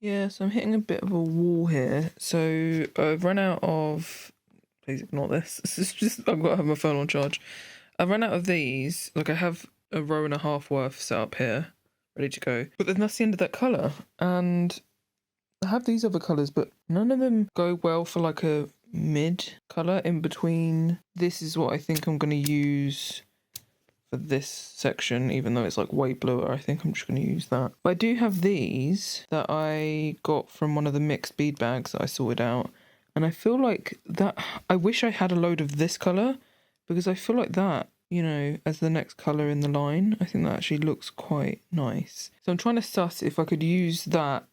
Yeah, so I'm hitting a bit of a wall here. So I've run out of... Please ignore this. This is just... I've got to have my phone on charge. I've run out of these. Like, I have a row and a half worth set up here, ready to go. But then that's the end of that colour. And I have these other colours, but none of them go well for, like, a mid colour in between. This is what I think I'm going to use for this section, even though it's like way bluer. I think I'm just going to use that. But I do have these that I got from one of the mixed bead bags that I sorted out, and I feel like that I wish I had a load of this colour, because I feel like that, you know, as the next colour in the line, I think that actually looks quite nice. So I'm trying to suss if I could use that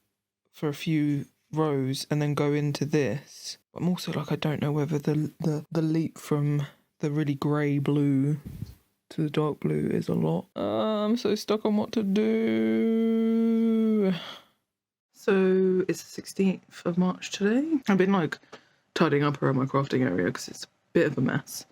for a few rows and then go into this. I'm also like, I don't know whether the leap from the really grey blue to the dark blue is a lot. I'm so stuck on what to do. So it's the 16th of March today. I've been like tidying up around my crafting area because it's a bit of a mess.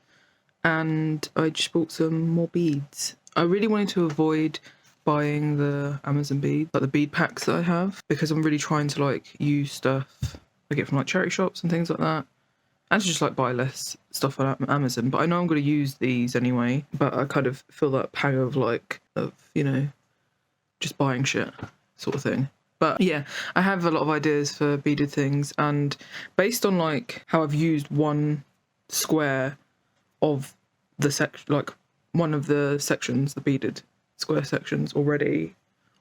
And I just bought some more beads. I really wanted to avoid buying the Amazon bead, like the bead packs that I have, because I'm really trying to like use stuff I get from like charity shops and things like that. And to just like buy less stuff on Amazon. But I know I'm going to use these anyway. But I kind of feel that pang of like, you know, just buying shit sort of thing. But yeah, I have a lot of ideas for beaded things. And based on like how I've used one square of the like one of the sections, the beaded square sections already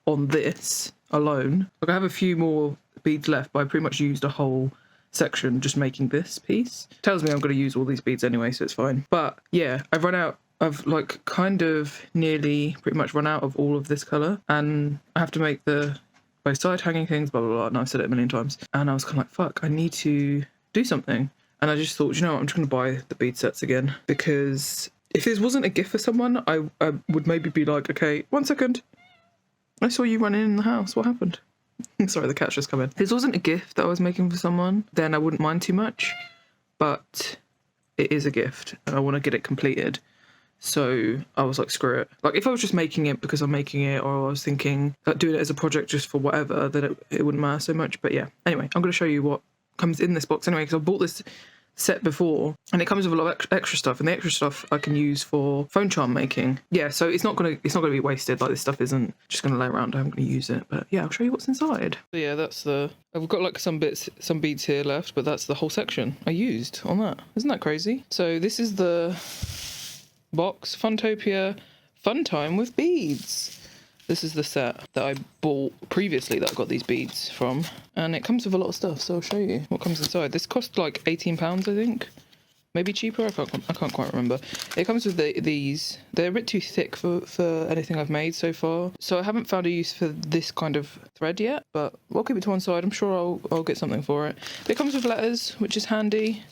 on this alone. Like I have a few more beads left, but I pretty much used a whole section just making this piece. Tells me I'm going to use all these beads anyway, so it's fine. But yeah, I've run out. I've like kind of nearly pretty much run out of all of this colour, and I have to make the both side hanging things, blah blah blah, and I've said it a million times, and I was kind of like, fuck, I need to do something. And I just thought, you know what, I'm just going to buy the bead sets again, because if this wasn't a gift for someone, I would maybe be like, okay, 1 second, I saw you running in the house, what happened? Sorry, the cat's just come in. If this wasn't a gift that I was making for someone, then I wouldn't mind too much, but it is a gift and I want to get it completed. So I was like, screw it. Like if I was just making it because I'm making it, or I was thinking like doing it as a project just for whatever, then it wouldn't matter so much. But yeah, anyway, I'm going to show you what comes in this box anyway, because I bought this set before and it comes with a lot of extra stuff, and the extra stuff I can use for phone charm making. Yeah, so it's not gonna be wasted. Like this stuff isn't just gonna lay around. I'm gonna use it. But yeah, I'll show you what's inside. So yeah, that's the... I've got like some beads here left, but that's the whole section I used on that. Isn't that crazy? So this is the box, Funtopia Fun Time with Beads. This is the set that I bought previously that I got these beads from. And it comes with a lot of stuff, so I'll show you what comes inside. This cost like £18, I think. Maybe cheaper, I can't quite remember. It comes with these. They're a bit too thick for anything I've made so far. So I haven't found a use for this kind of thread yet, but I'll keep it to one side. I'm sure I'll get something for it. But it comes with letters, which is handy.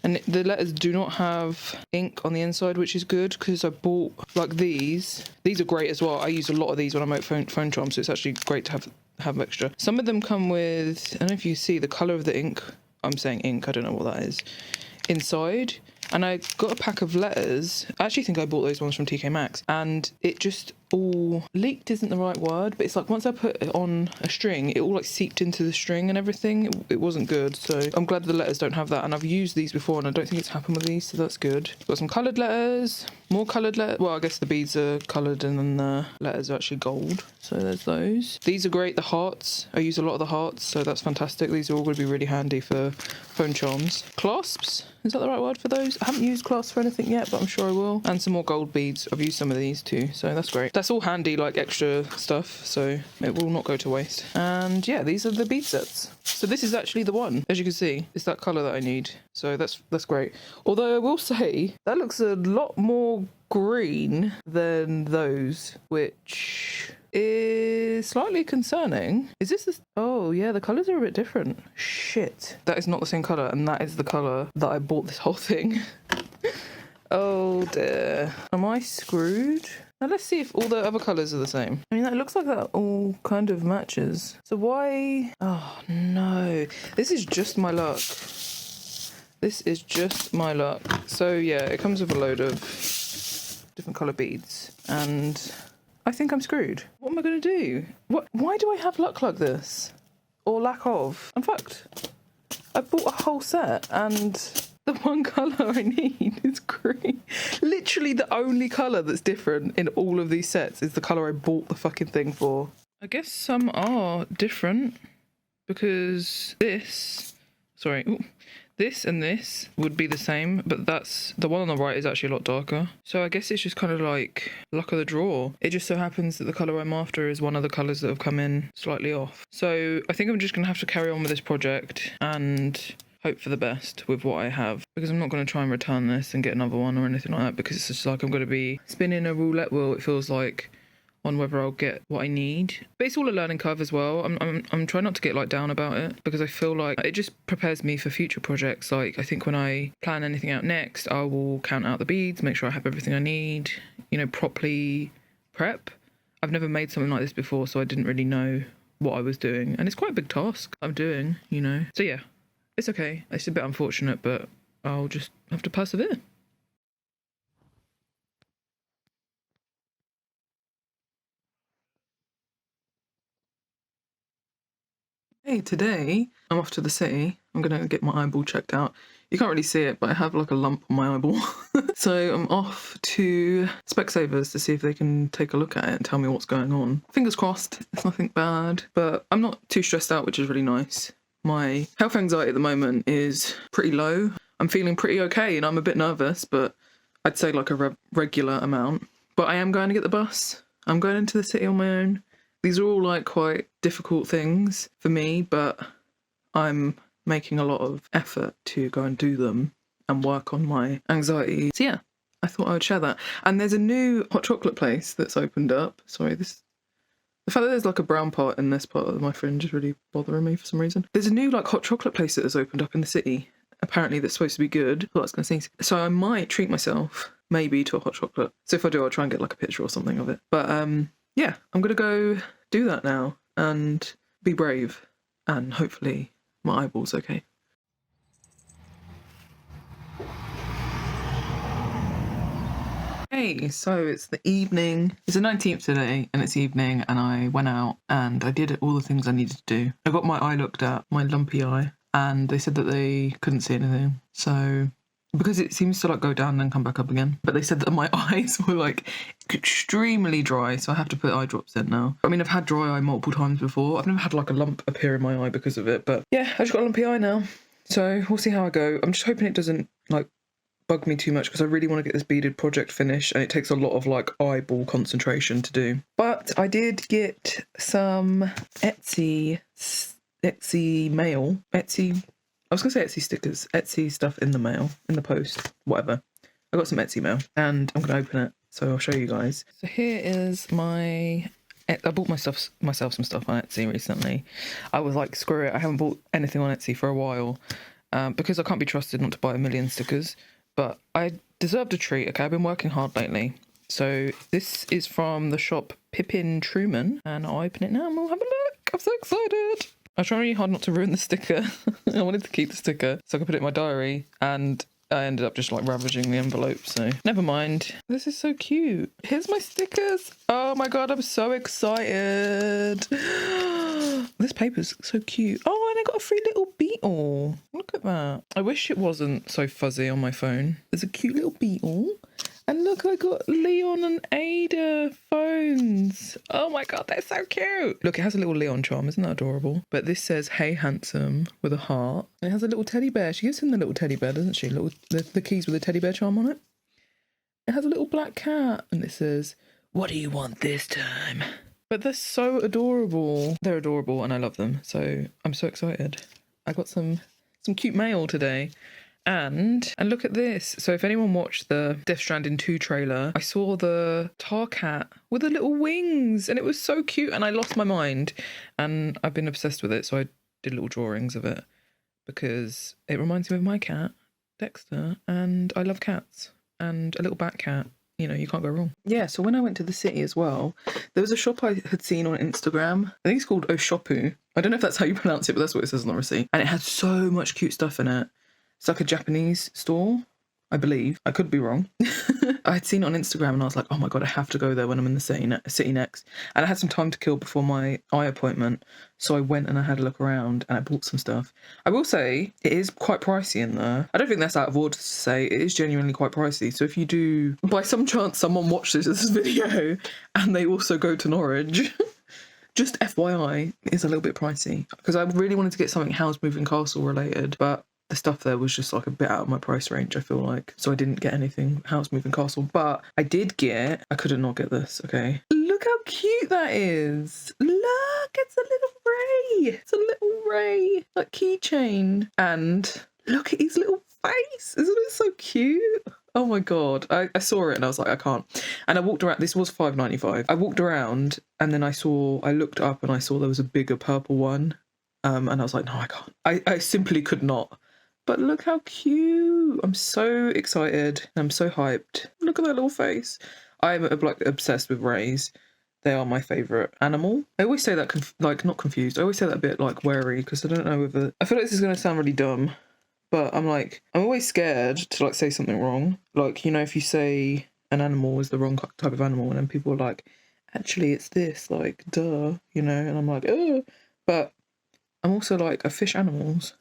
And the letters do not have ink on the inside, which is good, because I bought like these. These are great as well. I use a lot of these when I make phone charms, so it's actually great to have extra. Some of them come with, I don't know if you see the colour of the ink. I'm saying ink, I don't know what that is. Inside. And I got a pack of letters. I actually think I bought those ones from TK Maxx. And it just all leaked isn't the right word, but it's like once I put it on a string, it all like seeped into the string and everything. It wasn't good. So I'm glad the letters don't have that. And I've used these before and I don't think it's happened with these, so that's good. Got some coloured letters, more coloured letters. Well, I guess the beads are coloured and then the letters are actually gold. So there's those. These are great, the hearts. I use a lot of the hearts, so that's fantastic. These are all going to be really handy for phone charms. Clasps. Is that the right word for those? I haven't used clasps for anything yet, but I'm sure I will. And some more gold beads. I've used some of these too, so that's great. That's all handy, like extra stuff, so it will not go to waste. And yeah, these are the bead sets. So this is actually the one, as you can see. It's that colour that I need. So that's great. Although I will say, that looks a lot more green than those, which is slightly concerning. Is this the... Oh yeah, the colours are a bit different. Shit. That is not the same colour, and that is the colour that I bought this whole thing. Oh dear. Am I screwed? Now let's see if all the other colours are the same. I mean, it looks like that all kind of matches. So why... Oh no. This is just my luck. This is just my luck. So yeah, it comes with a load of different colour beads, and I think I'm screwed. What am I going to do? Why do I have luck like this? or lack of. In fact, I bought a whole set and the one colour I need is green. Literally the only colour that's different in all of these sets is the colour I bought the fucking thing for. I guess some are different because this and this would be the same, but that's the one on the right is actually a lot darker. So I guess it's just kind of like luck of the draw. It just so happens that the colour I'm after is one of the colours that have come in slightly off. So I think I'm just going to have to carry on with this project and hope for the best with what I have, because I'm not going to try and return this and get another one or anything like that, because it's just like I'm going to be spinning a roulette wheel, it feels like, on whether I'll get what I need. But it's all a learning curve as well. I'm trying not to get like down about it, because I feel like it just prepares me for future projects. Like I think when I plan anything out next, I will count out the beads, make sure I have everything I need, you know, properly prep. I've never made something like this before, so I didn't really know what I was doing, and it's quite a big task I'm doing, you know. So yeah, it's okay. It's a bit unfortunate, but I'll just have to persevere. Hey, today I'm off to the city. I'm gonna get my eyeball checked out. You can't really see it, but I have like a lump on my eyeball. So I'm off to Specsavers to see if they can take a look at it and tell me what's going on. Fingers crossed, it's nothing bad, but I'm not too stressed out, which is really nice. My health anxiety at the moment is pretty low. I'm feeling pretty okay and I'm a bit nervous, but I'd say like a regular amount. But I am going to get the bus. I'm going into the city on my own. These are all like quite difficult things for me, but I'm making a lot of effort to go and do them and work on my anxiety. So yeah, I thought I would share that. And there's a new hot chocolate place that's opened up. Sorry, the fact that there's like a brown part in this part of my fringe is really bothering me for some reason. There's a new like hot chocolate place that has opened up in the city. Apparently that's supposed to be good. I thought I was going to sneeze. So I might treat myself maybe to a hot chocolate. So if I do, I'll try and get like a picture or something of it. But yeah, I'm going to go do that now and be brave, and hopefully my eyeball's okay. Hey, so it's the evening. It's the 19th today and it's evening, and I went out and I did all the things I needed to do. I got my eye looked at, my lumpy eye, and they said that they couldn't see anything. So because it seems to like go down and then come back up again. But they said that my eyes were like extremely dry, so I have to put eye drops in now. I mean, I've had dry eye multiple times before. I've never had like a lump appear in my eye because of it, but yeah, I just got a lumpy eye now. So we'll see how I go. I'm just hoping it doesn't like bug me too much, because I really want to get this beaded project finished, and it takes a lot of like eyeball concentration to do. But I did get some Etsy mail. I was going to say Etsy stickers, Etsy stuff in the mail, in the post, whatever. I got some Etsy mail and I'm going to open it, so I'll show you guys. So here is I bought myself some stuff on Etsy recently. I was like, screw it, I haven't bought anything on Etsy for a while, because I can't be trusted not to buy a million stickers, but I deserved a treat, okay? I've been working hard lately. So this is from the shop Pippin Truman, and I'll open it now and we'll have a look. I'm so excited. I was trying really hard not to ruin the sticker. I wanted to keep the sticker so I could put it in my diary, and I ended up just like ravaging the envelope, so never mind. This is so cute. Here's my stickers. Oh my god, I'm so excited. This paper's so cute. Oh, and I got a free little beetle. Look at that. I wish it wasn't so fuzzy on my phone. There's a cute little beetle. And look, I got Leon and Ada phones. Oh my god, they're so cute. Look, it has a little Leon charm. Isn't that adorable? But this says, "Hey, handsome," with a heart. And it has a little teddy bear. She gives him the little teddy bear, doesn't she? The keys with the teddy bear charm on it. It has a little black cat. And it says, "What do you want this time?" But they're so adorable. They're adorable and I love them. So I'm so excited. I got some cute mail today. And look at this. So if anyone watched the Death Stranding 2 trailer, I saw the tar cat with the little wings, and it was so cute, and I lost my mind. And I've been obsessed with it, so I did little drawings of it because it reminds me of my cat, Dexter, and I love cats. And a little bat cat, you know, you can't go wrong. Yeah, so when I went to the city as well, there was a shop I had seen on Instagram. I think it's called Oshopu. I don't know if that's how you pronounce it, but that's what it says on the receipt. And it had so much cute stuff in it. It's like a Japanese store. I believe. I could be wrong. I had seen it on Instagram and I was like, oh my God, I have to go there when I'm in the city next. And I had some time to kill before my eye appointment. So I went and I had a look around and I bought some stuff. I will say it is quite pricey in there. I don't think that's out of order to say. It is genuinely quite pricey. So if you do, by some chance, someone watches this video and they also go to Norwich, just FYI, it's a little bit pricey. Because I really wanted to get something House Moving Castle related, but the stuff there was just like a bit out of my price range, I feel like. So I didn't get anything House Moving Castle, but I did get, I couldn't not get this, okay? Look how cute that is. Look, it's a little ray. It's a little ray, like keychain. And look at his little face. Isn't it so cute? Oh my God. I saw it and I was like, I can't. And I walked around, this was £5.95. I walked around and then I looked up and I saw there was a bigger purple one. And I was like, no, I can't. I simply could not. But look how cute. I'm so excited. I'm so hyped. Look at that little face. I'm like obsessed with rays. They are my favourite animal. I always say that, not confused. I always say that a bit like wary because I don't know whether... I feel like this is going to sound really dumb, but I'm always scared to like say something wrong. Like, you know, if you say an animal is the wrong type of animal and then people are like, actually it's this, like, duh, you know? And I'm like, oh. But I'm also like, I fish animals.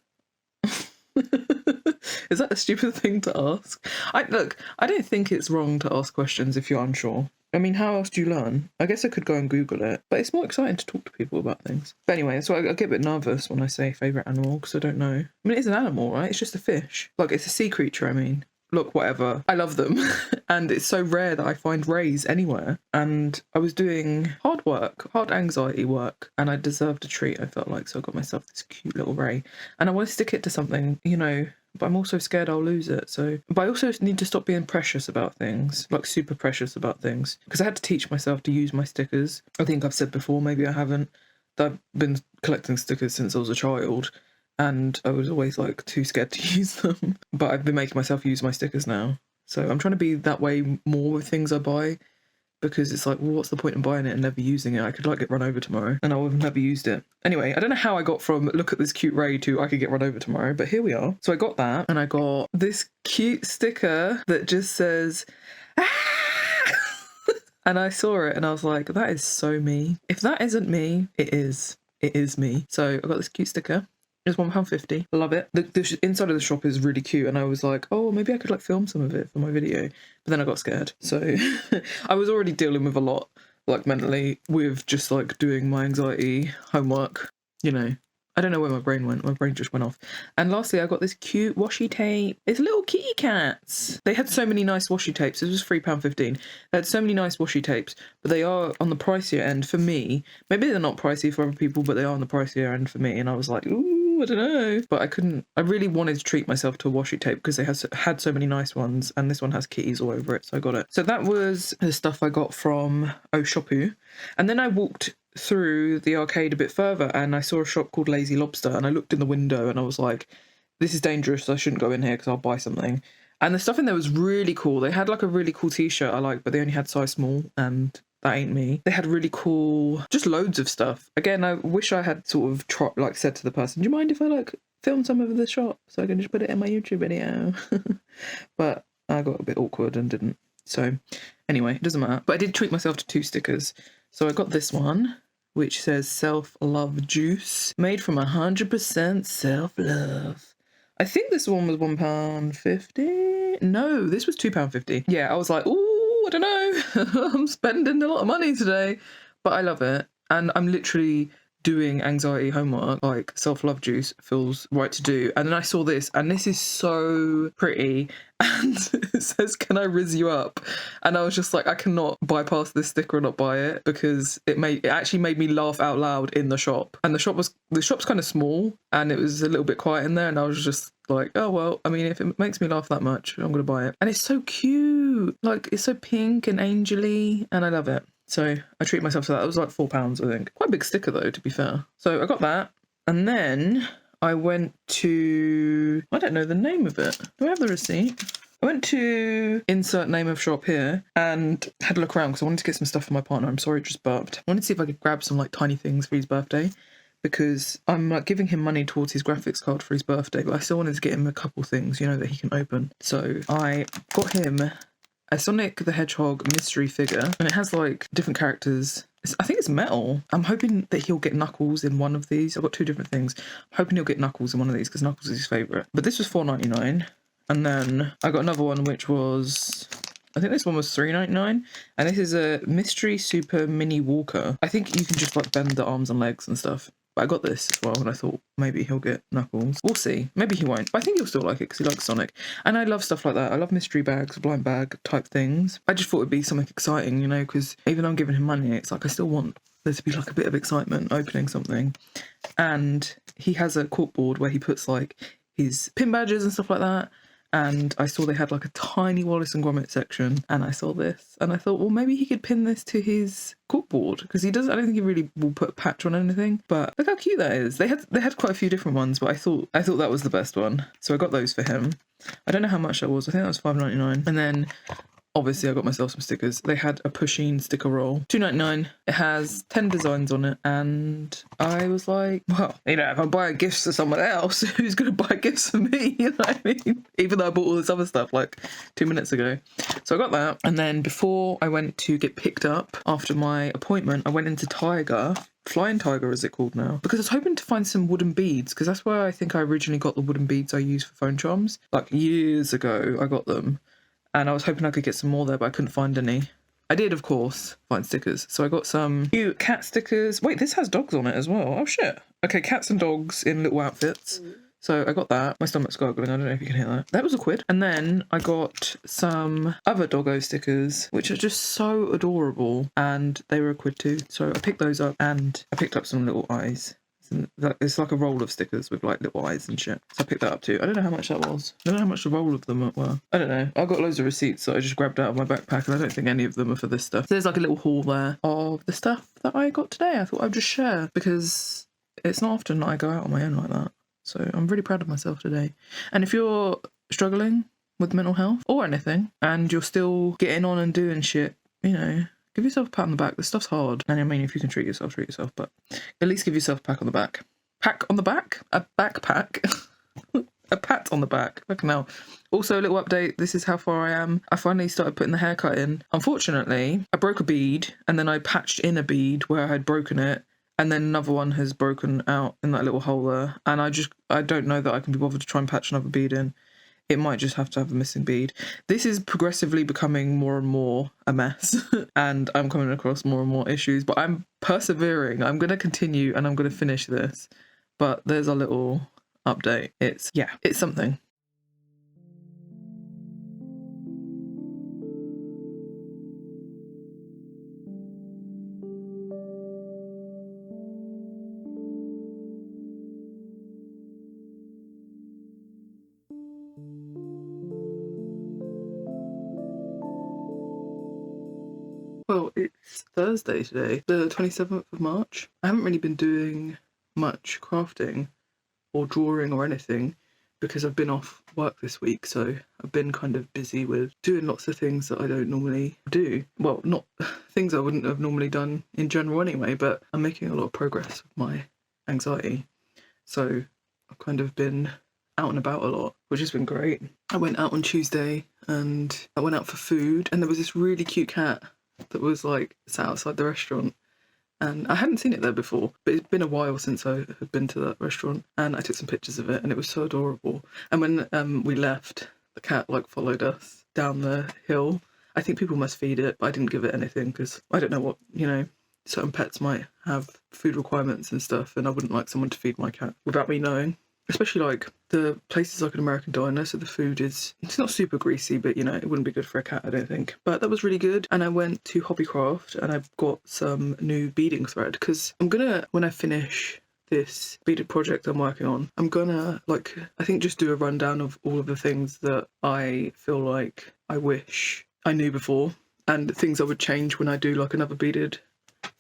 Is that a stupid thing to ask? I don't think it's wrong to ask questions if you're unsure. I mean, how else do you learn? I guess I could go and Google it, but it's more exciting to talk to people about things. But anyway, so I get a bit nervous when I say favourite animal because I don't know. I mean, it's an animal, right? It's just a fish. Like, it's a sea creature, I mean. Look, whatever. I love them. And it's so rare that I find rays anywhere. And I was doing hard anxiety work, and I deserved a treat, I felt like. So I got myself this cute little ray. And I want to stick it to something, you know, but I'm also scared I'll lose it. So, but I also need to stop being precious about things, like super precious about things. Because I had to teach myself to use my stickers. I think I've said before, maybe I haven't, that I've been collecting stickers since I was a child. And I was always like too scared to use them. But I've been making myself use my stickers now. So I'm trying to be that way more with things I buy, because it's like, well, what's the point in buying it and never using it? I could like get run over tomorrow and I would have never used it. Anyway, I don't know how I got from look at this cute ray to I could get run over tomorrow, but here we are. So I got that and I got this cute sticker that just says, ah! And I saw it and I was like, that is so me. If that isn't me, it is. It is me. So I got this cute sticker. It's £1.50. Love it. The inside of the shop is really cute, and I was like, oh, maybe I could like film some of it for my video. But then I got scared. So I was already dealing with a lot, like mentally, with just like doing my anxiety homework. You know, I don't know where my brain went. My brain just went off. And lastly, I got this cute washi tape. It's little kitty cats. They had so many nice washi tapes. It was £3.15. They had so many nice washi tapes, but they are on the pricier end for me. Maybe they're not pricey for other people, but they are on the pricier end for me. And I was like, ooh. I don't know, but I really wanted to treat myself to a washi tape because they had so many nice ones, and this one has kitties all over it, so I got it. So that was the stuff I got from Oshopu, and then I walked through the arcade a bit further and I saw a shop called Lazy Lobster, and I looked in the window and I was like, this is dangerous, I shouldn't go in here because I'll buy something. And the stuff in there was really cool. They had like a really cool t-shirt I like, but they only had size small, and that ain't me. They had really cool, just loads of stuff. Again, I wish I had sort of like said to the person, do you mind if I like film some of the shop so I can just put it in my YouTube video? But I got a bit awkward and didn't. So anyway, it doesn't matter. But I did treat myself to 2 stickers. So I got this one, which says self-love juice, made from 100% self-love. I think this one was £1.50. No, this was £2.50. Yeah, I was like, ooh, I don't know. I'm spending a lot of money today, but I love it. And I'm literally doing anxiety homework, like self-love juice feels right to do. And then I saw this, and this is so pretty. And it says, can I rizz you up? And I was just like, I cannot bypass this sticker and not buy it, because it actually made me laugh out loud in the shop. And the shop's kind of small, and it was a little bit quiet in there, and I was just like, oh well, I mean, if it makes me laugh that much, I'm gonna buy it. And it's so cute, like it's so pink and angely, and I love it. So I treat myself to that. It was like £4, I think. Quite a big sticker though, to be fair. So I got that, and then I went to, I don't know the name of it. Do I have the receipt? I went to insert name of shop here and had a look around because I wanted to get some stuff for my partner. I'm sorry, just burped. I wanted to see if I could grab some like tiny things for his birthday, because I'm like giving him money towards his graphics card for his birthday, but I still wanted to get him a couple things, you know, that he can open. So I got him a Sonic the Hedgehog mystery figure, and it has like different characters. I think it's metal. I'm hoping that he'll get Knuckles in one of these. I've got two different things. I'm hoping he'll get Knuckles in one of these because Knuckles is his favourite. But this was $4.99. And then I got another one which was, I think this one was $3.99. And this is a Mystery Super Mini Walker. I think you can just like bend the arms and legs and stuff. But I got this as well, and I thought maybe he'll get Knuckles. We'll see. Maybe he won't. But I think he'll still like it because he likes Sonic. And I love stuff like that. I love mystery bags, blind bag type things. I just thought it'd be something exciting, you know, because even though I'm giving him money, it's like I still want there to be like a bit of excitement opening something. And he has a corkboard where he puts like his pin badges and stuff like that. And I saw they had like a tiny Wallace and Gromit section, and I saw this, and I thought, well, maybe he could pin this to his corkboard because he does. I don't think he really will put a patch on anything. But look how cute that is. They had quite a few different ones, but I thought that was the best one, so I got those for him. I don't know how much that was. I think that was $5.99, and then obviously I got myself some stickers. They had a Pusheen sticker roll, $2.99. It has 10 designs on it, and I was like, well, you know, if I buy gifts for someone else, who's going to buy gifts for me? You know what I mean? Even though I bought all this other stuff like 2 minutes ago. So I got that, and then before I went to get picked up after my appointment, I went into Tiger. Flying Tiger is it called now, because I was hoping to find some wooden beads, because that's where I think I originally got the wooden beads I use for phone charms. Like years ago I got them. And I was hoping I could get some more there, but I couldn't find any. I did, of course, find stickers. So I got some cute cat stickers. Wait, this has dogs on it as well. Oh, shit. Okay, cats and dogs in little outfits. So I got that. My stomach's gargling. I don't know if you can hear that. That was a quid. And then I got some other doggo stickers, which are just so adorable. And they were a quid too. So I picked those up, and I picked up some little eyes. It's like a roll of stickers with like little eyes and shit. So I picked that up too. I don't know how much that was. I don't know how much the roll of them were. I don't know. I got loads of receipts that I just grabbed out of my backpack, and I don't think any of them are for this stuff. So there's like a little haul there of the stuff that I got today. I thought I'd just share because it's not often that I go out on my own like that. So I'm really proud of myself today. And if you're struggling with mental health or anything, and you're still getting on and doing shit, you know, give yourself a pat on the back. This stuff's hard. And I mean, if you can treat yourself, but at least give yourself a pat on the back. Pack on the back? A backpack? A pat on the back. Look now. Also, a little update. This is how far I am. I finally started putting the haircut in. Unfortunately, I broke a bead, and then I patched in a bead where I had broken it, and then another one has broken out in that little hole there. And I don't know that I can be bothered to try and patch another bead in. It might just have to have a missing bead. This is progressively becoming more and more a mess, and I'm coming across more and more issues, but I'm persevering. I'm going to continue, and I'm going to finish this. But there's a little update. It's something. Well, it's Thursday today, the 27th of March. I haven't really been doing much crafting or drawing or anything because I've been off work this week, so I've been kind of busy with doing lots of things that I don't normally do. Well, not things I wouldn't have normally done in general anyway, but I'm making a lot of progress with my anxiety. So I've kind of been out and about a lot, which has been great. I went out on Tuesday and I went out for food, and there was this really cute cat that was like sat outside the restaurant, and I hadn't seen it there before, but it's been a while since I had been to that restaurant, and I took some pictures of it, and it was so adorable. And when we left, the cat like followed us down the hill. I think people must feed it, but I didn't give it anything because I don't know what, you know, certain pets might have food requirements and stuff, and I wouldn't like someone to feed my cat without me knowing. Especially like the places like an American diner, so the food it's not super greasy, but you know, it wouldn't be good for a cat, I don't think. But that was really good. And I went to Hobbycraft and I've got some new beading thread because I'm gonna, when I finish this beaded project I'm working on, I'm gonna like, I think just do a rundown of all of the things that I feel like I wish I knew before and things I would change when I do like another beaded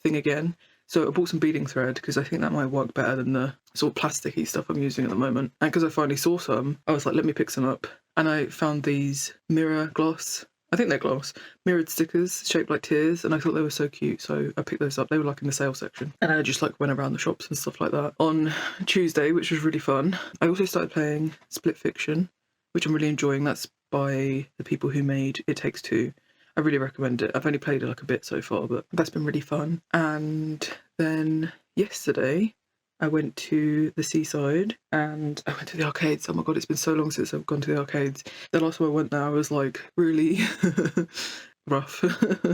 thing again. So I bought some beading thread because I think that might work better than the sort of plasticky stuff I'm using at the moment. And because I finally saw some, I was like, let me pick some up. And I found these mirror gloss I think they're glass, mirrored stickers shaped like tears, and I thought they were so cute, so I picked those up. They were like in the sale section, and I just like went around the shops and stuff like that. On Tuesday, which was really fun, I also started playing Split Fiction, which I'm really enjoying. That's by the people who made It Takes Two. I really recommend it. I've only played it like a bit so far, but that's been really fun. And then yesterday I went to the seaside and I went to the arcades. Oh my god, it's been so long since I've gone to the arcades. The last time I went there I was like really rough.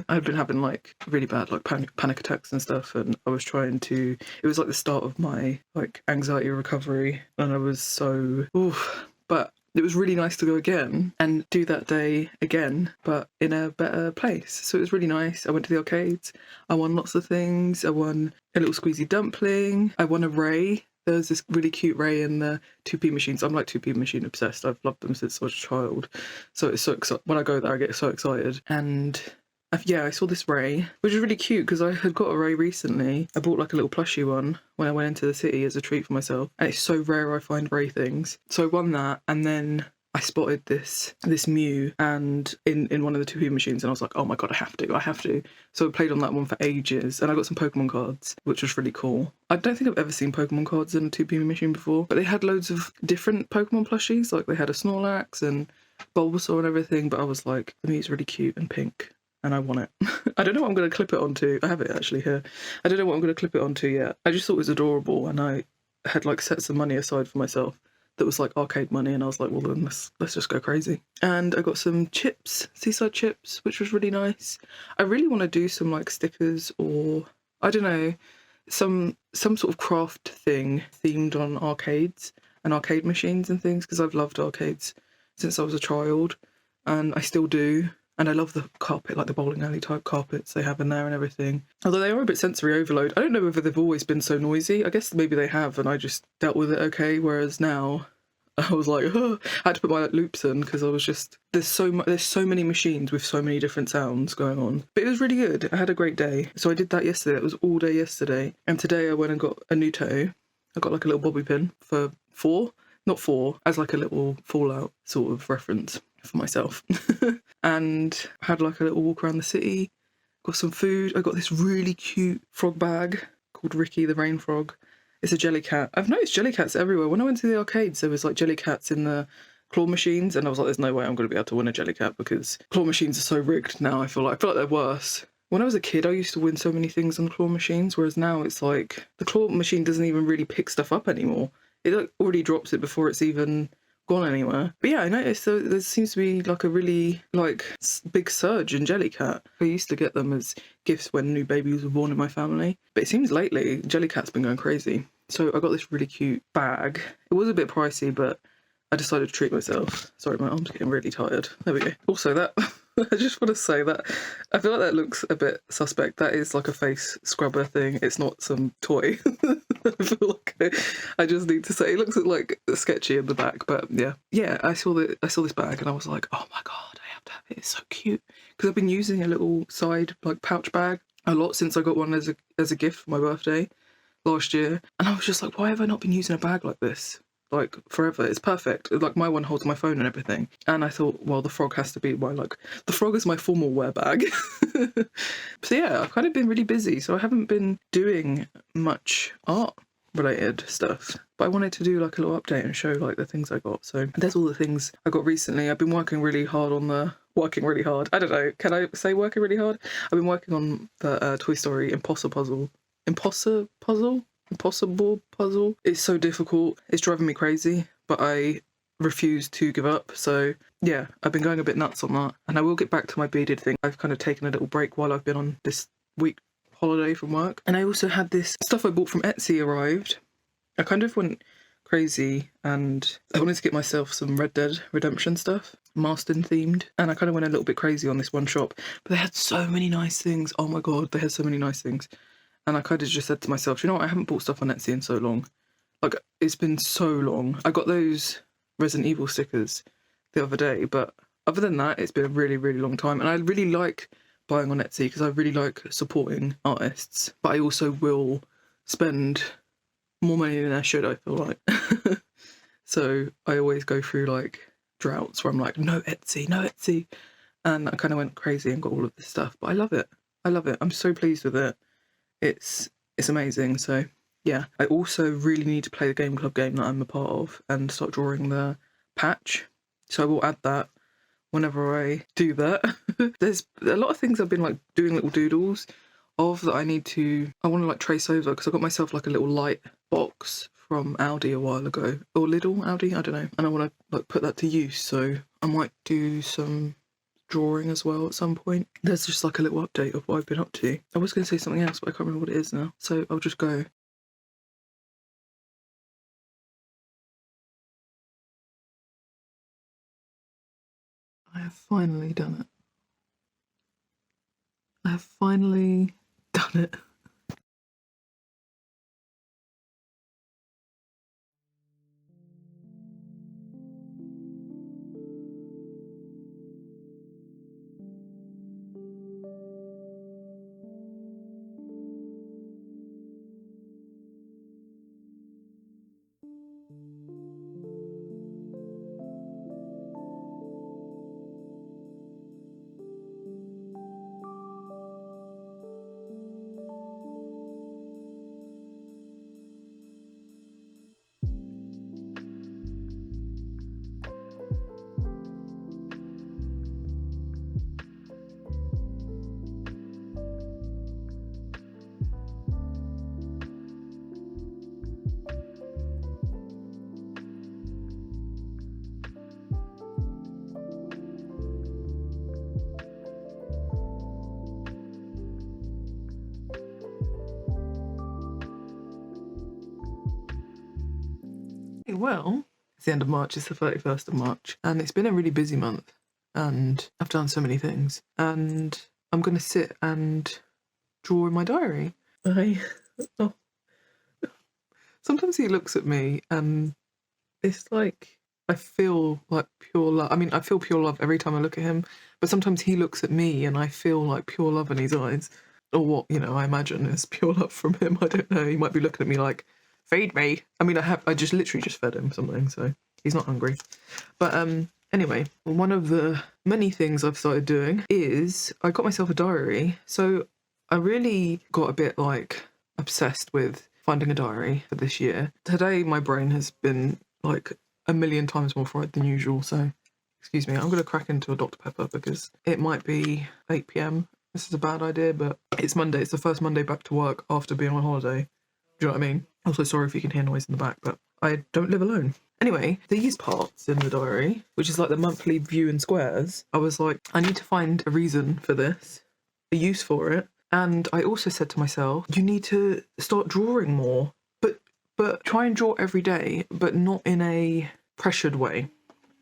I've been having like really bad like panic attacks and stuff, and I was trying to, it was like the start of my like anxiety recovery, and I was so oof. But it was really nice to go again and do that day again, but in a better place. So it was really nice. I went to the arcades. I won lots of things. I won a little squeezy dumpling. I won a ray. There was this really cute ray in the 2p machines. I'm like 2p machine obsessed. I've loved them since I was a child. So it's so exciting. When I go there, I get so excited. And yeah, I saw this ray, which was really cute because I had got a ray recently. I bought like a little plushie one when I went into the city as a treat for myself. And it's so rare I find ray things. So I won that, and then I spotted this Mew and in one of the 2p machines, and I was like, oh my god, I have to. So I played on that one for ages, and I got some Pokemon cards, which was really cool. I don't think I've ever seen Pokemon cards in a 2p machine before, but they had loads of different Pokemon plushies, like they had a Snorlax and Bulbasaur and everything, but I was like, the Mew's really cute and pink. And I want it. I don't know what I'm going to clip it onto. I have it actually here. I don't know what I'm going to clip it onto yet. I just thought it was adorable, and I had like set some money aside for myself that was like arcade money, and I was like, well then let's just go crazy. And I got some chips, seaside chips, which was really nice. I really want to do some like stickers, or I don't know, some sort of craft thing themed on arcades and arcade machines and things, because I've loved arcades since I was a child, and I still do. And I love the carpet, like the bowling alley type carpets they have in there and everything. Although they are a bit sensory overload. I don't know whether they've always been so noisy. I guess maybe they have, and I just dealt with it okay. Whereas now, I was like, oh, I had to put my loops in because I was just, there's so many machines with so many different sounds going on. But it was really good. I had a great day. So I did that yesterday. It was all day yesterday. And today I went and got a new toe. I got like a little bobby pin for not four, as like a little Fallout sort of reference for myself. And had like a little walk around the city, got some food. I got this really cute frog bag called Ricky the Rain Frog. It's a jellycat. I've noticed jellycats everywhere. When I went to the arcades, there was like jellycats in the claw machines, and I was like, there's no way I'm going to be able to win a jellycat because claw machines are so rigged now. I feel like they're worse. When I was a kid, I used to win so many things on claw machines, whereas now it's like the claw machine doesn't even really pick stuff up anymore. It like already drops it before it's even gone anywhere. But yeah, I noticed there seems to be like a really like big surge in jellycat. I used to get them as gifts when new babies were born in my family, but it seems lately jellycat's been going crazy. So I got this really cute bag. It was a bit pricey, but I decided to treat myself. Sorry, my arm's getting really tired. There we go. Also that, I just want to say that I feel like that looks a bit suspect. That is like a face scrubber thing. It's not some toy. I feel like I just need to say it looks like sketchy in the back, but yeah. Yeah, I saw this bag and I was like, oh my god, I have to have it. It's so cute. Because I've been using a little side like pouch bag a lot since I got one as a gift for my birthday last year. And I was just like, why have I not been using a bag like this? Like forever. It's perfect. Like my one holds my phone and everything. And I thought, well, the frog has to be the frog is my formal wear bag. So yeah, I've kind of been really busy. So I haven't been doing much art related stuff. But I wanted to do like a little update and show like the things I got. So there's all the things I got recently. I've been working really hard. I don't know. Can I say working really hard? I've been working on the Toy Story Impossible puzzle. It's so difficult. It's driving me crazy, but I refuse to give up. So yeah, I've been going a bit nuts on that, and I will get back to my beaded thing. I've kind of taken a little break while I've been on this week holiday from work. And I also had this stuff I bought from Etsy arrived. I kind of went crazy and I wanted to get myself some Red Dead Redemption stuff, Marston themed, and I kind of went a little bit crazy on this one shop, but they had so many nice things. Oh my god, they had so many nice things. And I kind of just said to myself, you know what, I haven't bought stuff on Etsy in so long. Like, it's been so long. I got those Resident Evil stickers the other day, but other than that, it's been a really, really long time. And I really like buying on Etsy because I really like supporting artists, but I also will spend more money than I should, I feel like. So I always go through like droughts where I'm like, no Etsy. and I kind of went crazy and got all of this stuff. But I love it. I love it. I'm so pleased with it. It's amazing. So yeah, I also really need to play the game club game that I'm a part of and start drawing the patch. So I will add that whenever I do that. There's a lot of things I've been like doing little doodles of that I want to like trace over, because I got myself like a little light box from Aldi a while ago, or Lidl, Aldi, I don't know, and I want to like put that to use. So I might do some drawing as well at some point. There's just like a little update of what I've been up to. I was going to say something else, but I can't remember what it is now, so I'll just go. I have finally done it. I have finally done it. Well, it's the end of March, it's the 31st of March, and it's been a really busy month, and I've done so many things, and I'm going to sit and draw in my diary. Sometimes he looks at me and it's like I feel like pure love. I mean, I feel pure love every time I look at him, but sometimes he looks at me and I feel like pure love in his eyes, or what, I imagine is pure love from him. I don't know. He might be looking at me like, feed me. I mean, I just literally just fed him something, so he's not hungry. But anyway, one of the many things I've started doing is I got myself a diary. So I really got a bit like obsessed with finding a diary for this year. Today my brain has been like a million times more fried than usual, so excuse me, I'm going to crack into a Dr. Pepper because it might be 8 p.m. This is a bad idea, but it's Monday. It's the first Monday back to work after being on holiday. Do you know what I mean? Also, sorry if you can hear noise in the back, but I don't live alone. Anyway, these parts in the diary, which is like the monthly view in squares, I was like, I need to find a reason for this, a use for it. And I also said to myself, you need to start drawing more, but try and draw every day, but not in a pressured way.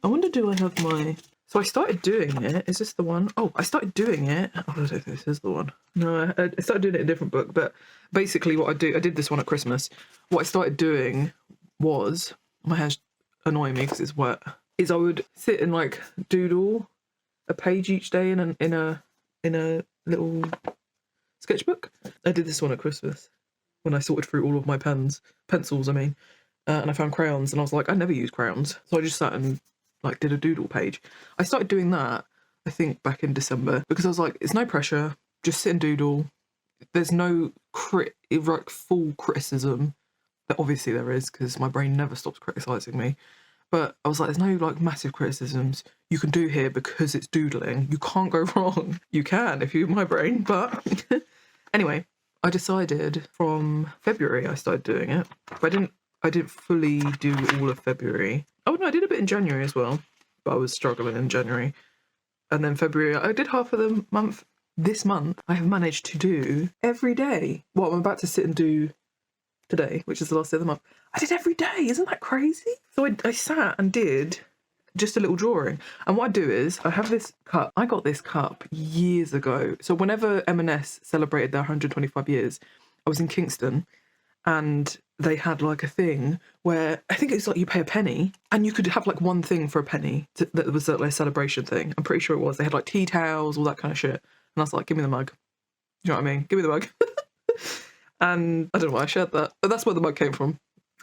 I wonder, do I have my... So I started doing it. Is this the one? Oh, I started doing it. Oh, I don't think this is the one. No, I started doing it in a different book, but basically what I did this one at Christmas. What I started doing was, my hair's annoying me because it's wet, is I would sit and like doodle a page each day in a little sketchbook. I did this one at Christmas when I sorted through all of my pencils, I mean, and I found crayons, and I was like, I never use crayons, so I just sat and like did a doodle page. I started doing that, I think, back in December, because I was like, it's no pressure, just sit and doodle. There's no full criticism, that obviously there is, because my brain never stops criticising me. But I was like, there's no like massive criticisms you can do here because it's doodling. You can't go wrong. You can if you're my brain, but anyway, I decided from February I started doing it, but I didn't fully do all of February. Oh no, I did a bit in January as well, but I was struggling in January. And then February, I did half of the month. This month, I have managed to do every day what I'm about to sit and do today, which is the last day of the month. I did every day. Isn't that crazy? So I sat and did just a little drawing. And what I do is I have this cup. I got this cup years ago. So whenever M&S celebrated their 125 years, I was in Kingston and they had like a thing where I think it's like you pay a penny and you could have like one thing for a penny that was like a celebration thing. I'm pretty sure it was. They had like tea towels, all that kind of shit. And I was like, give me the mug. You know what I mean? Give me the mug. And I don't know why I shared that, but that's where the mug came from.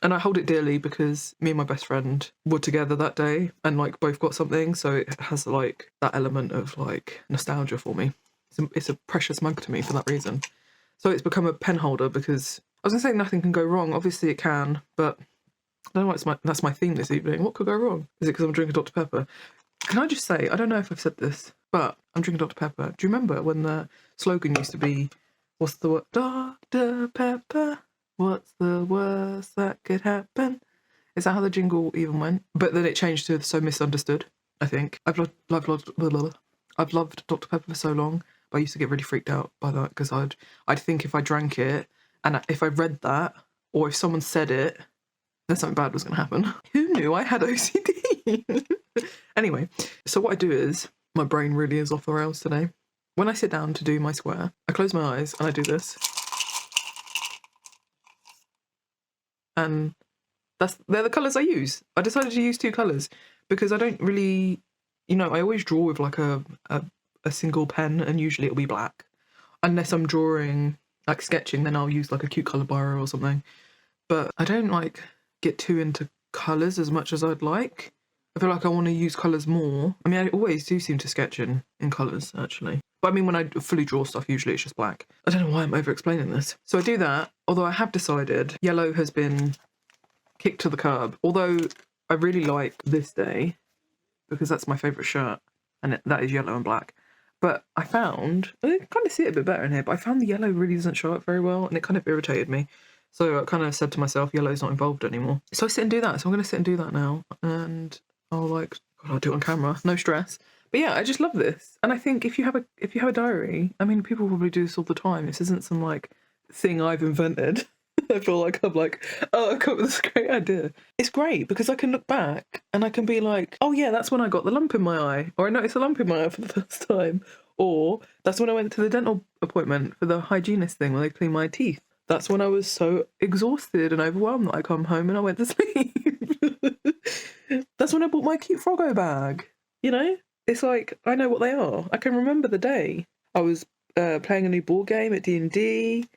And I hold it dearly because me and my best friend were together that day and like both got something. So it has like that element of like nostalgia for me. It's a precious mug to me for that reason. So it's become a pen holder because I was going to say nothing can go wrong. Obviously it can, but I don't know why that's my theme this evening. What could go wrong? Is it because I'm drinking Dr. Pepper? Can I just say, I don't know if I've said this, but I'm drinking Dr. Pepper. Do you remember when the slogan used to be, what's the word? Dr. Pepper, what's the worst that could happen? Is that how the jingle even went? But then it changed to So Misunderstood, I think. I've loved Dr. Pepper for so long, but I used to get really freaked out by that because I'd think if I drank it and if I read that or if someone said it, then something bad was going to happen. Who knew I had OCD? Anyway, so what I do is, my brain really is off the rails today. When I sit down to do my square, I close my eyes and I do this. And they're the colours I use. I decided to use 2 colours because I don't really, I always draw with like a single pen and usually it'll be black. Unless I'm drawing, like sketching, then I'll use like a cute colour biro or something. But I don't like get too into colours as much as I'd like. I feel like I want to use colours more. I mean, I always do seem to sketch in colours, actually. But I mean, when I fully draw stuff, usually it's just black. I don't know why I'm over-explaining this. So I do that, although I have decided yellow has been kicked to the curb. Although I really like This Day, because that's my favourite shirt, and that is yellow and black. But I found, I can kind of see it a bit better in here, but I found the yellow really doesn't show up very well, and it kind of irritated me. So I kind of said to myself, yellow's not involved anymore. So I sit and do that. So I'm going to sit and do that now. And I'll I'll do it on camera. No stress. But yeah, I just love this. And I think if you have a diary, I mean, people probably do this all the time. This isn't some like thing I've invented. I feel like I'm like, oh, I've come up with this great idea. It's great because I can look back and I can be like, oh yeah, that's when I got the lump in my eye. Or I noticed a lump in my eye for the first time. Or that's when I went to the dental appointment for the hygienist thing where they clean my teeth. That's when I was so exhausted and overwhelmed that I come home and I went to sleep. That's when I bought my cute Froggo bag. It's like, I know what they are. I can remember the day. I was playing a new board game at D&D.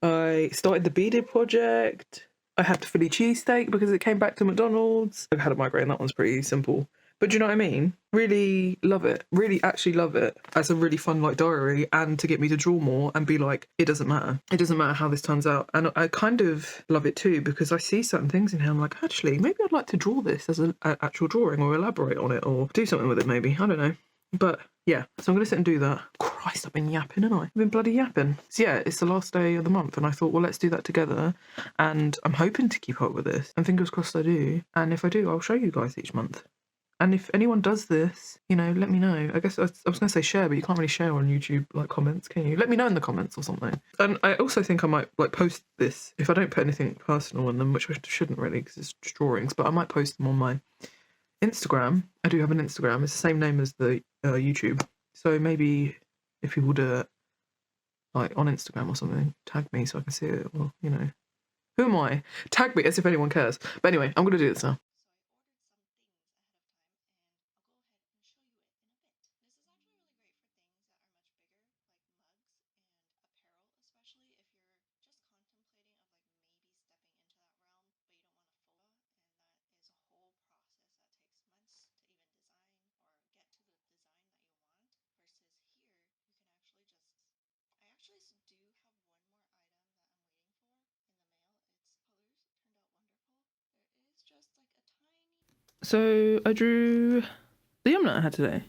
I started the Beaded project. I had the Philly cheesesteak because it came back to McDonald's. I've had a migraine. That one's pretty simple. But do you know what I mean? Really love it. Really actually love it as a really fun like diary and to get me to draw more and be like, it doesn't matter. It doesn't matter how this turns out. And I kind of love it too because I see certain things in here. I'm like, actually, maybe I'd like to draw this as an actual drawing or elaborate on it or do something with it maybe. I don't know. But yeah, so I'm going to sit and do that. Christ, I've been yapping, haven't I? I've been bloody yapping. So yeah, it's the last day of the month and I thought, well, let's do that together. And I'm hoping to keep up with this. And fingers crossed I do. And if I do, I'll show you guys each month. And if anyone does this, let me know. I guess I was going to say share, but you can't really share on YouTube, like, comments, can you? Let me know in the comments or something. And I also think I might, like, post this, if I don't put anything personal in them, which I shouldn't really, because it's just drawings, but I might post them on my Instagram. I do have an Instagram. It's the same name as the YouTube. So maybe if people do it, like, on Instagram or something, tag me so I can see it, or, Who am I? Tag me as if anyone cares. But anyway, I'm going to do this now. So I drew the omelette I had today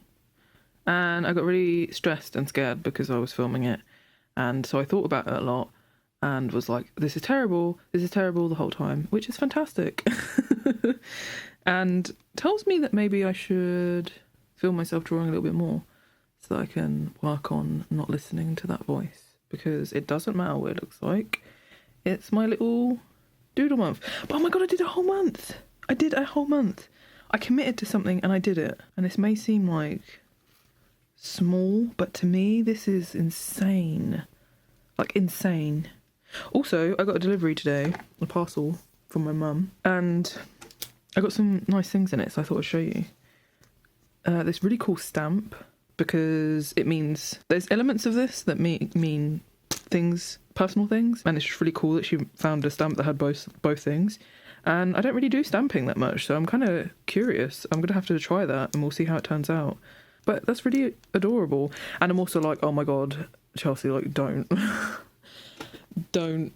and I got really stressed and scared because I was filming it, and so I thought about it a lot and was like, this is terrible the whole time, which is fantastic. And tells me that maybe I should film myself drawing a little bit more so that I can work on not listening to that voice, because it doesn't matter what it looks like. It's my little doodle month. But oh my god, I did a whole month. I committed to something and I did it. And this may seem like small, but to me this is insane. Like insane. Also, I got a delivery today, a parcel from my mum, and I got some nice things in it, so I thought I'd show you. This really cool stamp, because it means there's elements of this that mean things, personal things, and it's just really cool that she found a stamp that had both things. And I don't really do stamping that much, so I'm kind of curious. I'm going to have to try that and we'll see how it turns out. But that's really adorable. And I'm also like, oh my god, Chelsea, like, don't. Don't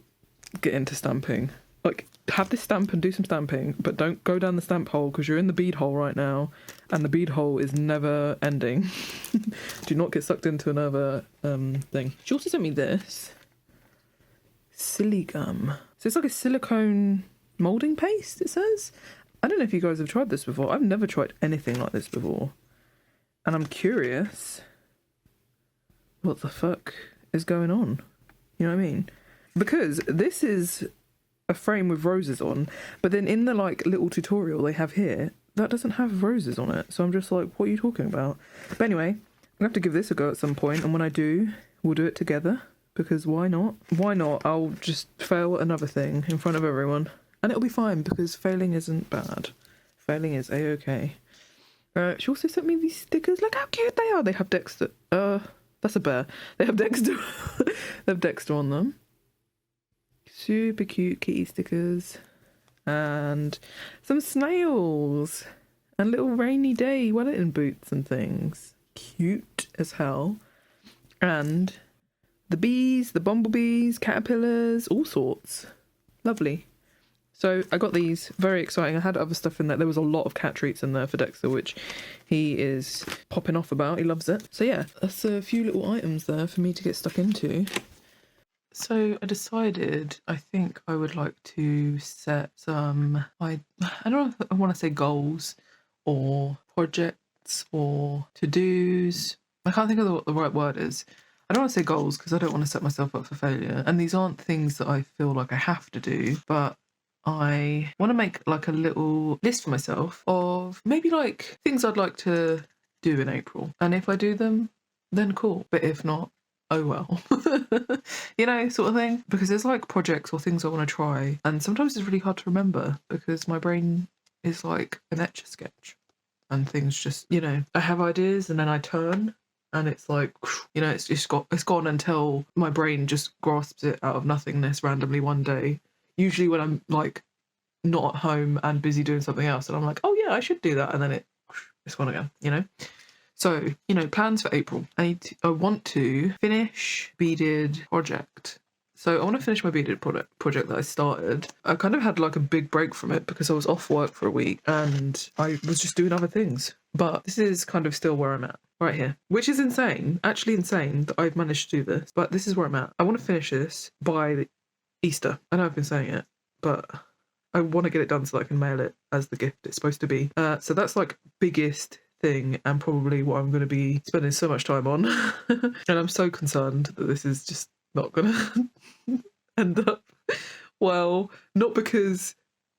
get into stamping. Like, have this stamp and do some stamping, but don't go down the stamp hole because you're in the bead hole right now, and the bead hole is never ending. Do not get sucked into another thing. She also sent me this. Silly gum. So it's like a silicone moulding paste, it says. I don't know if you guys have tried this before. I've never tried anything like this before. And I'm curious what the fuck is going on. You know what I mean? Because this is a frame with roses on, but then in the like little tutorial they have here, that doesn't have roses on it. So I'm just like, what are you talking about? But anyway, I'm gonna have to give this a go at some point, and when I do, we'll do it together, because why not? Why not? I'll just fail at another thing in front of everyone, and it'll be fine, because failing isn't bad. Failing is a-okay. She also sent me these stickers. Look how cute they are. They have Dexter. That's a bear. They have Dexter. They have Dexter on them. Super cute kitty stickers. And some snails. And little rainy day Wellington boots and things. Cute as hell. And the bees, the bumblebees, caterpillars, all sorts. Lovely. So I got these, very exciting. I had other stuff in there. There was a lot of cat treats in there for Dexter, which he is popping off about. He loves it. So yeah, that's a few little items there for me to get stuck into. So I decided I think I would like to set some, I don't know if I want to say goals or projects or to-dos. I can't think of what the right word is. I don't want to say goals because I don't want to set myself up for failure. And these aren't things that I feel like I have to do, but I want to make like a little list for myself of maybe like things I'd like to do in April. And if I do them, then cool. But if not, oh well. You know, sort of thing. Because there's like projects or things I want to try. And sometimes it's really hard to remember because my brain is like an Etch-a-Sketch. And things just, you know, I have ideas and then I turn and it's like, you know, it's gone until my brain just grasps it out of nothingness randomly one day. Usually when I'm like not at home and busy doing something else and I'm like, oh yeah, I should do that, and then it's gone again, you know. So, you know, plans for April. I want to finish beaded project. So I want to finish my beaded project that I started. I kind of had like a big break from it because I was off work for a week and I was just doing other things. But this is kind of still where I'm at right here, which is insane, actually insane that I've managed to do this. But this is where I'm at. I want to finish this by Easter. I know I've been saying it, but I want to get it done so that I can mail it as the gift it's supposed to be. So that's like biggest thing and probably what I'm going to be spending so much time on. And I'm so concerned that this is just not going to end up well. Not because,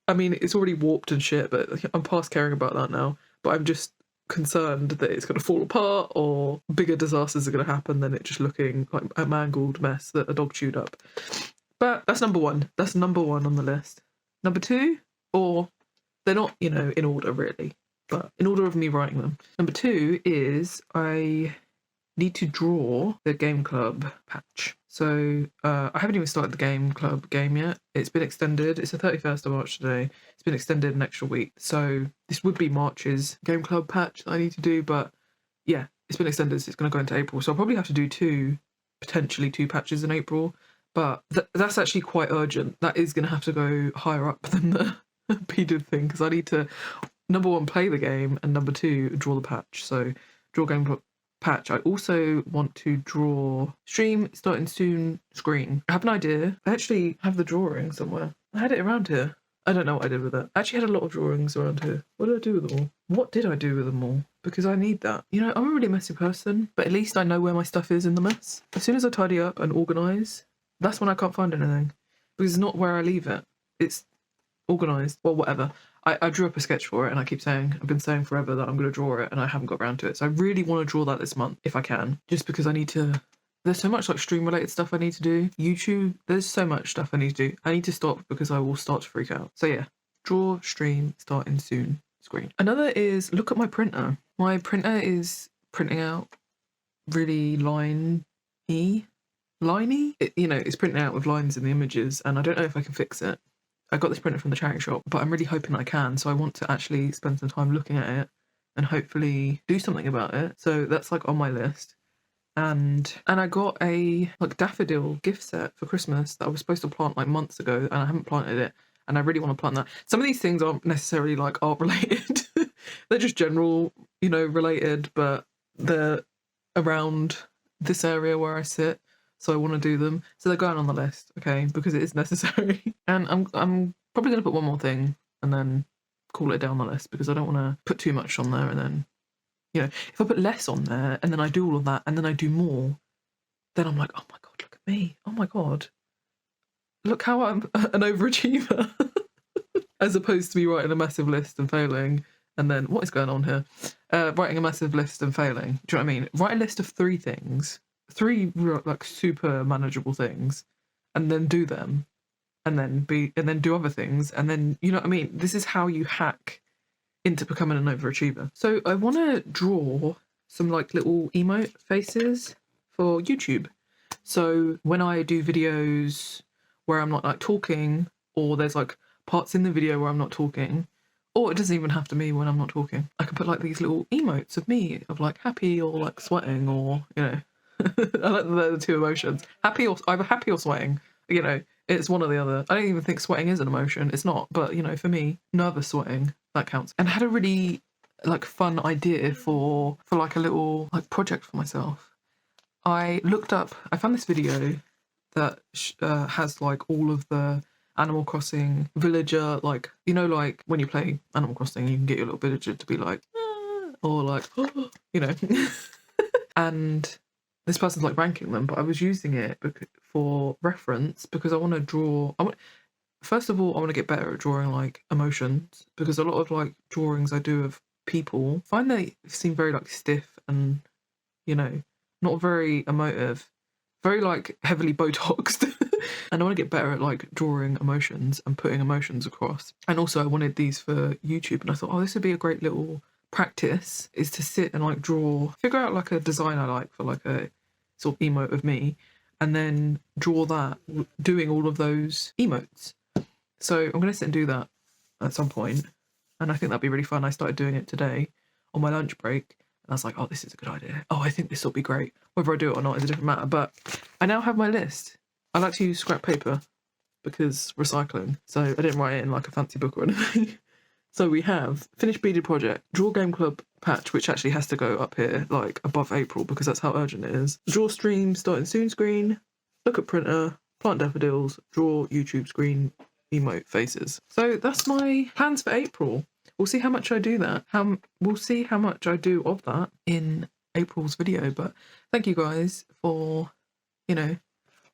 I mean, it's already warped and shit, but I'm past caring about that now. But I'm just concerned that it's going to fall apart or bigger disasters are going to happen than it just looking like a mangled mess that a dog chewed up. But that's number one. That's number one on the list. Number two, or they're not, you know, in order really, but in order of me writing them. Number two is I need to draw the game club patch. So I haven't even started the game club game yet. It's been extended. It's the 31st of March today. It's been extended an extra week. So this would be March's game club patch that I need to do. But yeah, it's been extended. So it's going to go into April. So I'll probably have to do potentially two patches in April. But that's actually quite urgent. That is going to have to go higher up than the beaded thing because I need to, number one, play the game, and number two, draw the patch. So draw game club patch. I also want to draw stream starting soon screen. I have an idea. I actually have the drawing somewhere. I had it around here. I don't know what I did with it. I actually had a lot of drawings around here. What did I do with them all? What did I do with them all? Because I need that. You know, I'm a really messy person, but at least I know where my stuff is in the mess. As soon as I tidy up and organise, that's when I can't find anything. Because it's not where I leave it. It's organised. Well, whatever. I drew up a sketch for it and I've been saying forever that I'm going to draw it and I haven't got around to it. So I really want to draw that this month, if I can. Just because I need to... There's so much like stream related stuff I need to do. YouTube, there's so much stuff I need to do. I need to stop because I will start to freak out. So yeah, draw, stream, starting soon, screen. Another is look at my printer. My printer is printing out really liney. You know, it's printing out with lines in the images and I don't know if I can fix it. I got this printed from the charity shop, but I'm really hoping I can. So I want to actually spend some time looking at it and hopefully do something about it. So that's like on my list. And I got a like daffodil gift set for Christmas that I was supposed to plant like months ago, and I haven't planted it. And I really want to plant that. Some of these things aren't necessarily like art related. They're just general, you know, related, but they're around this area where I sit. So I want to do them. So they're going on the list, okay, because it is necessary. And I'm probably going to put one more thing and then call it down the list, because I don't want to put too much on there and then, you know, if I put less on there and then I do all of that and then I do more, then I'm like, oh my God, look at me. Oh my God. Look how I'm an overachiever. As opposed to me writing a massive list and failing. And then, what is going on here? Writing a massive list and failing. Do you know what I mean? Write a list of 3 things. 3 like super manageable things. And then do them. And then do other things. And then, you know what I mean? This is how you hack into becoming an overachiever. So I want to draw some like little emote faces for YouTube. So when I do videos where I'm not like talking, or there's like parts in the video where I'm not talking, or it doesn't even have to be when I'm not talking, I can put like these little emotes of me, of like happy or like sweating, or, you know, I like the 2 emotions. Happy, or either happy or sweating, you know, it's one or the other. I don't even think sweating is an emotion. It's not, but, you know, for me, nervous sweating, that counts. And I had a really like fun idea for like a little like project for myself. I found this video that has like all of the Animal Crossing villager, like, you know, like when you play Animal Crossing, you can get your little villager to be like, ah, or like, oh, you know. And this person's like ranking them, but I was using it for reference because I want to draw. First of all, I want to get better at drawing like emotions, because a lot of like drawings I do of people find they seem very like stiff and, you know, not very emotive, very like heavily Botoxed. And I want to get better at like drawing emotions and putting emotions across. And also I wanted these for YouTube, and I thought, oh, this would be a great little practice, is to sit and like figure out like a design I like for like a sort of emote of me, and then draw that doing all of those emotes. So I'm going to sit and do that at some point, and I think that'd be really fun. I started doing it today on my lunch break, and I was like, oh, this is a good idea. Oh, I think this will be great. Whether I do it or not is a different matter, but I now have my list. I like to use scrap paper because recycling, so I didn't write it in like a fancy book or anything. So we have finished beaded project, draw game club patch, which actually has to go up here like above April because that's how urgent it is. Draw stream starting soon screen, look at printer, plant daffodils, draw YouTube screen, emote faces. So that's my plans for April. We'll see how much I do that. We'll see how much I do of that in April's video. But thank you guys for, you know,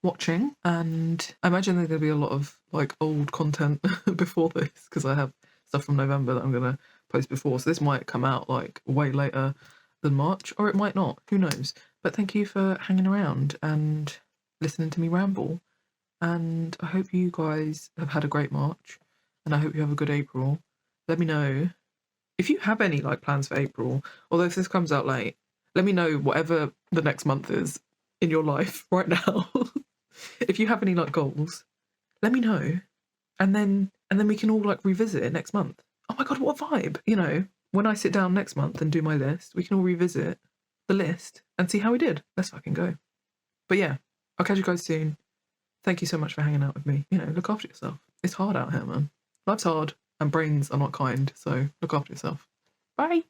watching. And I imagine there's going to be a lot of like old content before this, because I have stuff from November that I'm going to post before. So this might come out like way later than March, or it might not. Who knows? But thank you for hanging around and listening to me ramble. And I hope you guys have had a great March, and I hope you have a good April. Let me know if you have any like plans for April, although if this comes out late, let me know whatever the next month is in your life right now. If you have any like goals, let me know, and then we can all like revisit it next month. Oh my God, what a vibe. You know, when I sit down next month and do my list, we can all revisit the list and see how we did. Let's fucking go. But yeah, I'll catch you guys soon. Thank you so much for hanging out with me. You know, look after yourself. It's hard out here, man. Life's hard and brains are not kind, so look after yourself. Bye.